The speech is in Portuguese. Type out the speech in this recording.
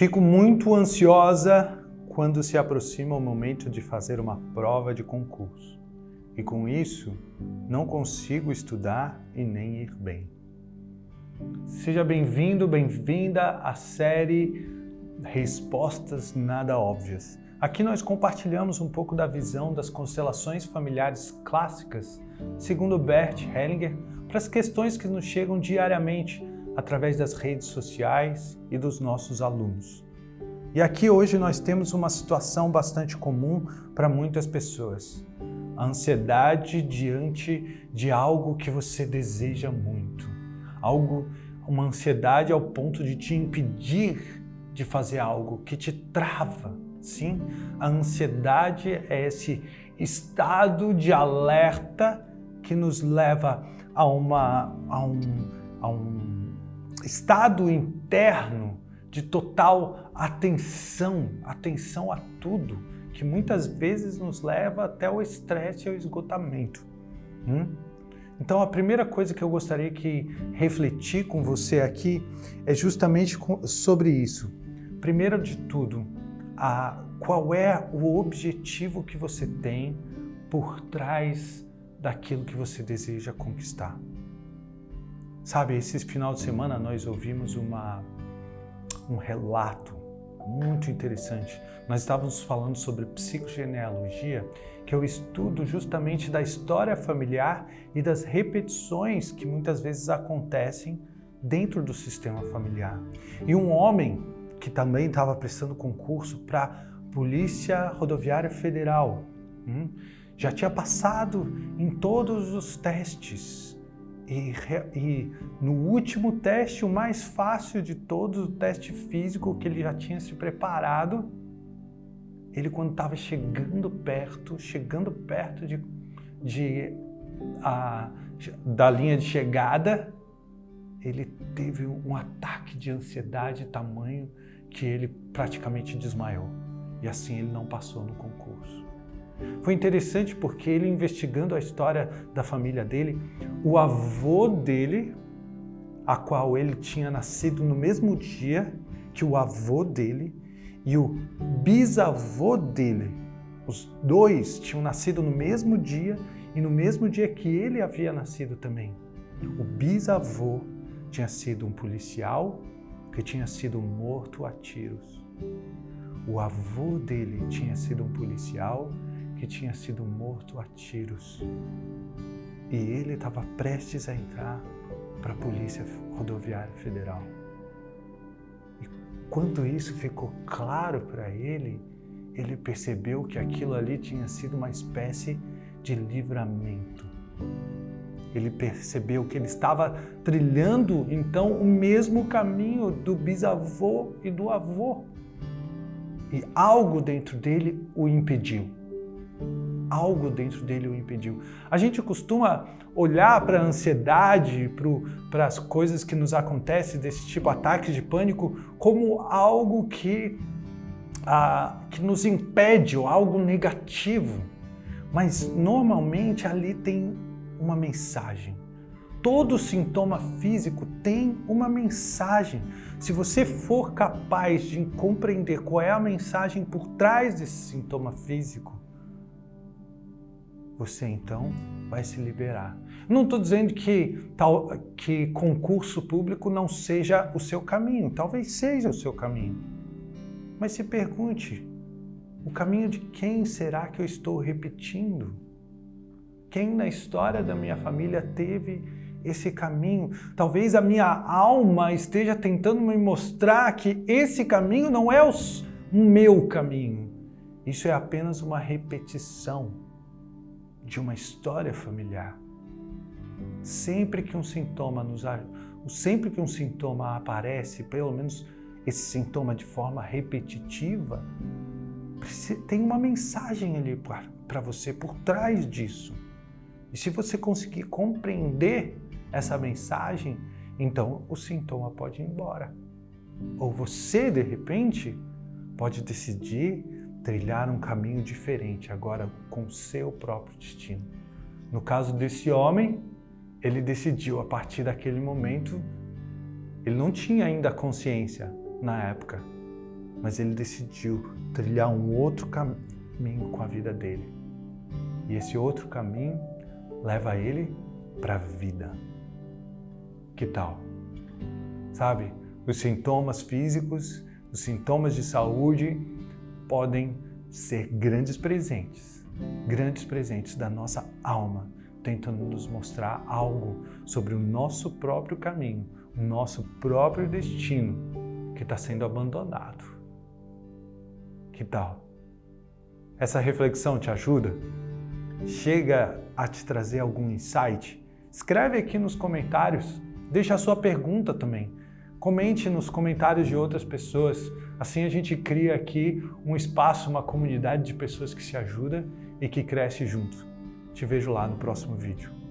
Fico muito ansiosa quando se aproxima o momento de fazer uma prova de concurso. E com isso, não consigo estudar e nem ir bem. Seja bem-vindo, bem-vinda à série Respostas Nada Óbvias. Aqui nós compartilhamos um pouco da visão das constelações familiares clássicas, segundo Bert Hellinger, para as questões que nos chegam diariamente através das redes sociais e dos nossos alunos. E aqui hoje nós temos uma situação bastante comum para muitas pessoas. A ansiedade diante de algo que você deseja muito. Uma ansiedade ao ponto de te impedir de fazer algo, que te trava. Sim, a ansiedade é esse estado de alerta que nos leva a um estado interno de total atenção a tudo, que muitas vezes nos leva até o estresse e ao esgotamento. Então a primeira coisa que eu gostaria de refletir com você aqui é justamente sobre isso. Primeiro de tudo, qual é o objetivo que você tem por trás daquilo que você deseja conquistar? Sabe, esse final de semana nós ouvimos um relato muito interessante. Nós estávamos falando sobre psicogenealogia, que é o estudo justamente da história familiar e das repetições que muitas vezes acontecem dentro do sistema familiar. E um homem que também estava prestando concurso para Polícia Rodoviária Federal, já tinha passado em todos os testes. E no último teste, o mais fácil de todos, o teste físico que ele já tinha se preparado, ele quando estava chegando perto da linha de chegada, ele teve um ataque de ansiedade tamanho que ele praticamente desmaiou. E assim ele não passou no concurso. Foi interessante porque ele, investigando a história da família dele, o avô dele, a qual ele tinha nascido no mesmo dia que o avô dele, e o bisavô dele, os dois tinham nascido no mesmo dia e no mesmo dia que ele havia nascido também. O bisavô tinha sido um policial que tinha sido morto a tiros. O avô dele tinha sido um policial que tinha sido morto a tiros. E ele estava prestes a entrar para a Polícia Rodoviária Federal. E quando isso ficou claro para ele, ele percebeu que aquilo ali tinha sido uma espécie de livramento. Ele percebeu que ele estava trilhando, então, o mesmo caminho do bisavô e do avô. E algo dentro dele o impediu. Algo dentro dele o impediu. A gente costuma olhar para a ansiedade, para as coisas que nos acontecem, desse tipo ataques de pânico, como algo que nos impede, ou algo negativo. Mas normalmente ali tem uma mensagem. Todo sintoma físico tem uma mensagem. Se você for capaz de compreender qual é a mensagem por trás desse sintoma físico, você então vai se liberar. Não estou dizendo que concurso público não seja o seu caminho. Talvez seja o seu caminho. Mas se pergunte, o caminho de quem será que eu estou repetindo? Quem na história da minha família teve esse caminho? Talvez a minha alma esteja tentando me mostrar que esse caminho não é o meu caminho. Isso é apenas uma repetição de uma história familiar. Sempre que um sintoma aparece, pelo menos esse sintoma de forma repetitiva, tem uma mensagem ali para você por trás disso. E se você conseguir compreender essa mensagem, então o sintoma pode ir embora. Ou você, de repente, pode decidir trilhar um caminho diferente, agora com o seu próprio destino. No caso desse homem, ele decidiu a partir daquele momento, ele não tinha ainda consciência na época, mas ele decidiu trilhar um outro caminho com a vida dele. E esse outro caminho leva ele para a vida. Que tal? Sabe, os sintomas físicos, os sintomas de saúde podem ser grandes presentes da nossa alma, tentando nos mostrar algo sobre o nosso próprio caminho, o nosso próprio destino que está sendo abandonado. Que tal? Essa reflexão te ajuda? Chega a te trazer algum insight? Escreve aqui nos comentários, deixa a sua pergunta também. Comente nos comentários de outras pessoas. Assim a gente cria aqui um espaço, uma comunidade de pessoas que se ajudam e que cresce junto. Te vejo lá no próximo vídeo.